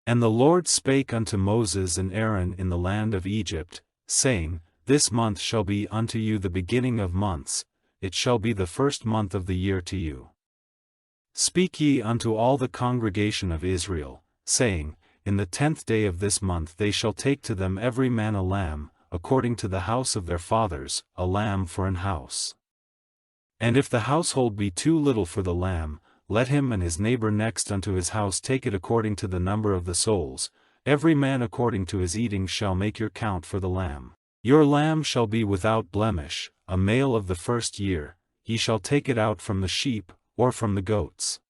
And the Lord spake unto Moses and Aaron in the land of Egypt, saying, This month shall be unto you the beginning of months, it shall be the first month of the year to you. Speak ye unto all the congregation of Israel, saying, In the 10th day of this month they shall take to them every man a lamb, according to the house of their fathers, a lamb for an house. And if the household be too little for the lamb, let him and his neighbor next unto his house take it according to the number of the souls, every man according to his eating shall make your count for the lamb. Your lamb shall be without blemish, a male of the first year, ye shall take it out from the sheep, or from the goats.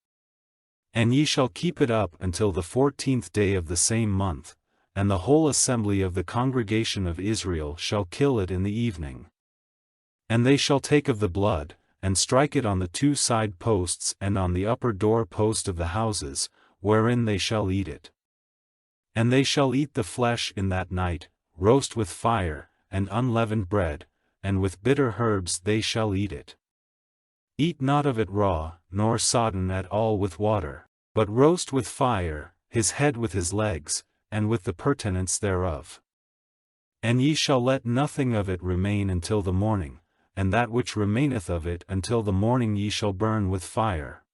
And ye shall keep it up until the 14th day of the same month, and the whole assembly of the congregation of Israel shall kill it in the evening. And they shall take of the blood, and strike it on the 2 side posts and on the upper door post of the houses, wherein they shall eat it. And they shall eat the flesh in that night, roast with fire, and unleavened bread, and with bitter herbs they shall eat it. Eat not of it raw, nor sodden at all with water, but roast with fire, his head with his legs, and with the purtenance thereof. And ye shall let nothing of it remain until the morning, and that which remaineth of it until the morning ye shall burn with fire.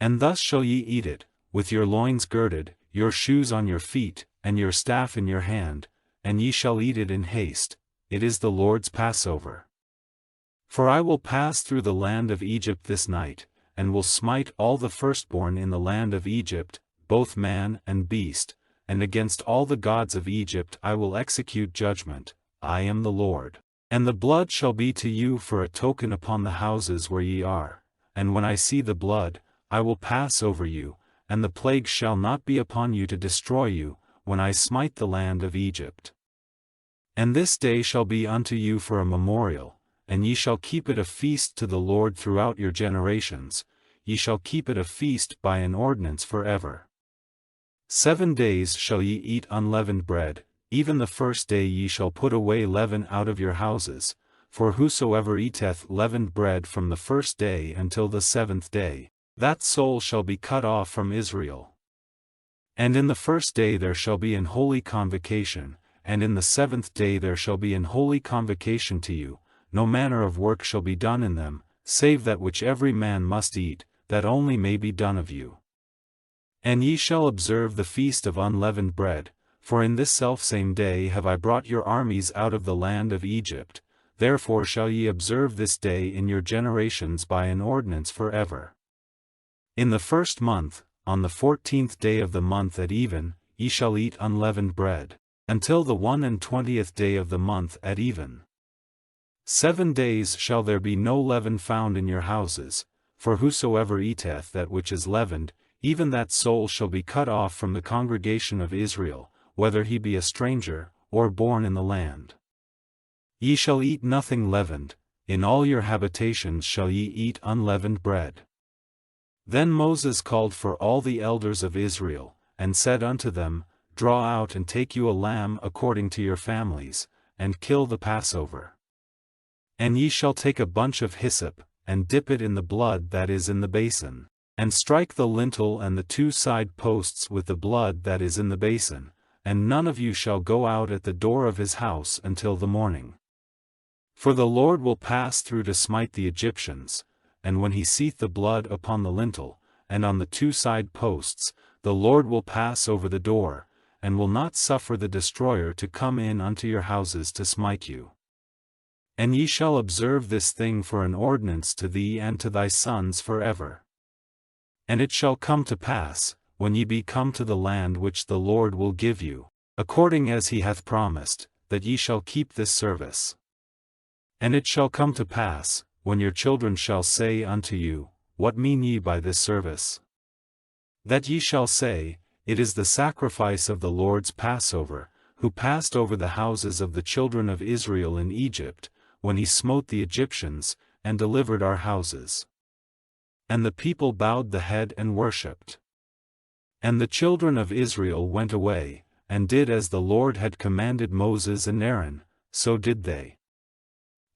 And thus shall ye eat it, with your loins girded, your shoes on your feet, and your staff in your hand, and ye shall eat it in haste, it is the Lord's Passover. For I will pass through the land of Egypt this night, and will smite all the firstborn in the land of Egypt, both man and beast, and against all the gods of Egypt I will execute judgment, I am the Lord. And the blood shall be to you for a token upon the houses where ye are, and when I see the blood, I will pass over you, and the plague shall not be upon you to destroy you, when I smite the land of Egypt. And this day shall be unto you for a memorial, and ye shall keep it a feast to the Lord throughout your generations, ye shall keep it a feast by an ordinance forever. 7 days shall ye eat unleavened bread, even the first day ye shall put away leaven out of your houses, for whosoever eateth leavened bread from the first day until the 7th day, that soul shall be cut off from Israel. And in the first day there shall be an holy convocation, and in the 7th day there shall be an holy convocation to you, no manner of work shall be done in them, save that which every man must eat, that only may be done of you. And ye shall observe the feast of unleavened bread, for in this selfsame day have I brought your armies out of the land of Egypt, therefore shall ye observe this day in your generations by an ordinance forever. In the 1st month, on the 14th day of the month at even, ye shall eat unleavened bread, until the 21st day of the month at even. 7 days shall there be no leaven found in your houses, for whosoever eateth that which is leavened, even that soul shall be cut off from the congregation of Israel, whether he be a stranger, or born in the land. Ye shall eat nothing leavened, in all your habitations shall ye eat unleavened bread. Then Moses called for all the elders of Israel, and said unto them, Draw out and take you a lamb according to your families, and kill the Passover. And ye shall take a bunch of hyssop, and dip it in the blood that is in the basin, and strike the lintel and the 2 side posts with the blood that is in the basin, and none of you shall go out at the door of his house until the morning. For the Lord will pass through to smite the Egyptians, and when he seeth the blood upon the lintel, and on the 2 side posts, the Lord will pass over the door, and will not suffer the destroyer to come in unto your houses to smite you. And ye shall observe this thing for an ordinance to thee and to thy sons forever. And it shall come to pass, when ye be come to the land which the Lord will give you, according as he hath promised, that ye shall keep this service. And it shall come to pass, when your children shall say unto you, What mean ye by this service? That ye shall say, It is the sacrifice of the Lord's Passover, who passed over the houses of the children of Israel in Egypt, when he smote the Egyptians, and delivered our houses. And the people bowed the head and worshipped. And the children of Israel went away, and did as the Lord had commanded Moses and Aaron, so did they.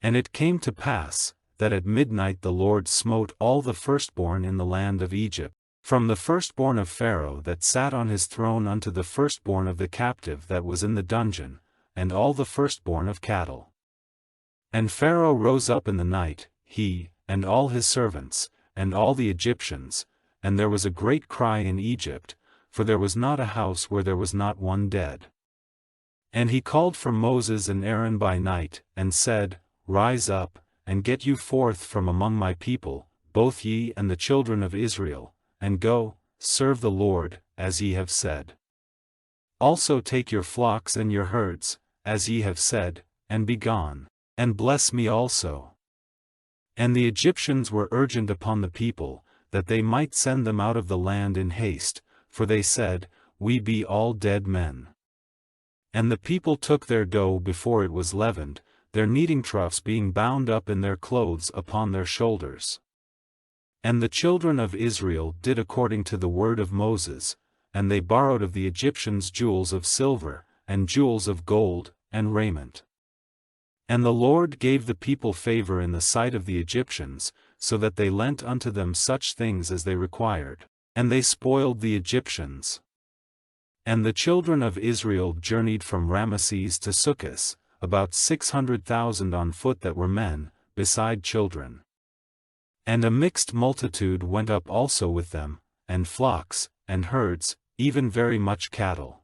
And it came to pass, that at midnight the Lord smote all the firstborn in the land of Egypt, From the firstborn of Pharaoh that sat on his throne unto the firstborn of the captive that was in the dungeon, and all the firstborn of cattle. And Pharaoh rose up in the night, he, and all his servants, and all the Egyptians, and there was a great cry in Egypt, for there was not a house where there was not one dead. And he called for Moses and Aaron by night, and said, Rise up, and get you forth from among my people, both ye and the children of Israel, and go, serve the Lord, as ye have said. Also take your flocks and your herds, as ye have said, and be gone, and bless me also. And the Egyptians were urgent upon the people, that they might send them out of the land in haste, for they said, We be all dead men. And the people took their dough before it was leavened, their kneading troughs being bound up in their clothes upon their shoulders. And the children of Israel did according to the word of Moses, and they borrowed of the Egyptians jewels of silver, and jewels of gold, and raiment. And the Lord gave the people favor in the sight of the Egyptians, so that they lent unto them such things as they required, and they spoiled the Egyptians. And the children of Israel journeyed from Ramesses to Succoth, about 600,000 on foot that were men, beside children. And a mixed multitude went up also with them, and flocks, and herds, even very much cattle.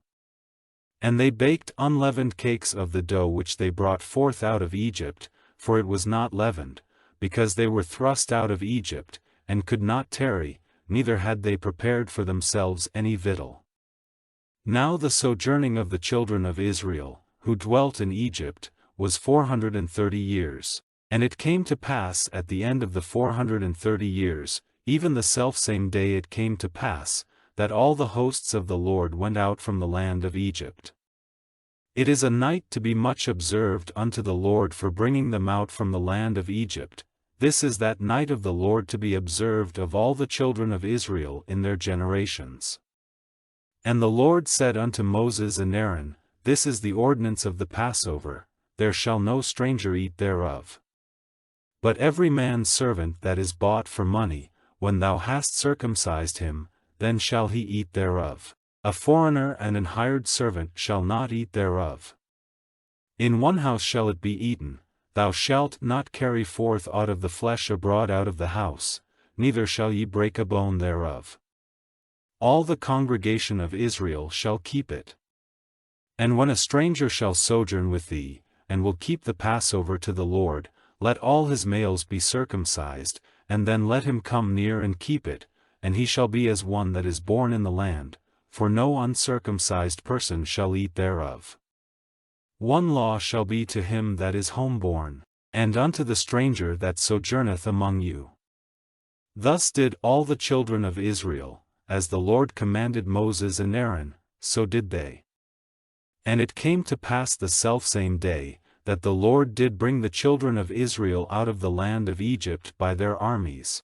And they baked unleavened cakes of the dough which they brought forth out of Egypt, for it was not leavened, because they were thrust out of Egypt, and could not tarry, neither had they prepared for themselves any victual. Now the sojourning of the children of Israel, who dwelt in Egypt, was 430 years. And it came to pass at the end of the 430 years, even the selfsame day it came to pass, that all the hosts of the Lord went out from the land of Egypt. It is a night to be much observed unto the Lord for bringing them out from the land of Egypt. This is that night of the Lord to be observed of all the children of Israel in their generations. And the Lord said unto Moses and Aaron, This is the ordinance of the Passover, there shall no stranger eat thereof. But every man's servant that is bought for money, when thou hast circumcised him, then shall he eat thereof. A foreigner and an hired servant shall not eat thereof. In one house shall it be eaten, thou shalt not carry forth aught of the flesh abroad out of the house, neither shall ye break a bone thereof. All the congregation of Israel shall keep it. And when a stranger shall sojourn with thee, and will keep the Passover to the Lord, let all his males be circumcised, and then let him come near and keep it, and he shall be as one that is born in the land, for no uncircumcised person shall eat thereof. One law shall be to him that is homeborn, and unto the stranger that sojourneth among you. Thus did all the children of Israel, as the Lord commanded Moses and Aaron, so did they. And it came to pass the selfsame day, that the Lord did bring the children of Israel out of the land of Egypt by their armies,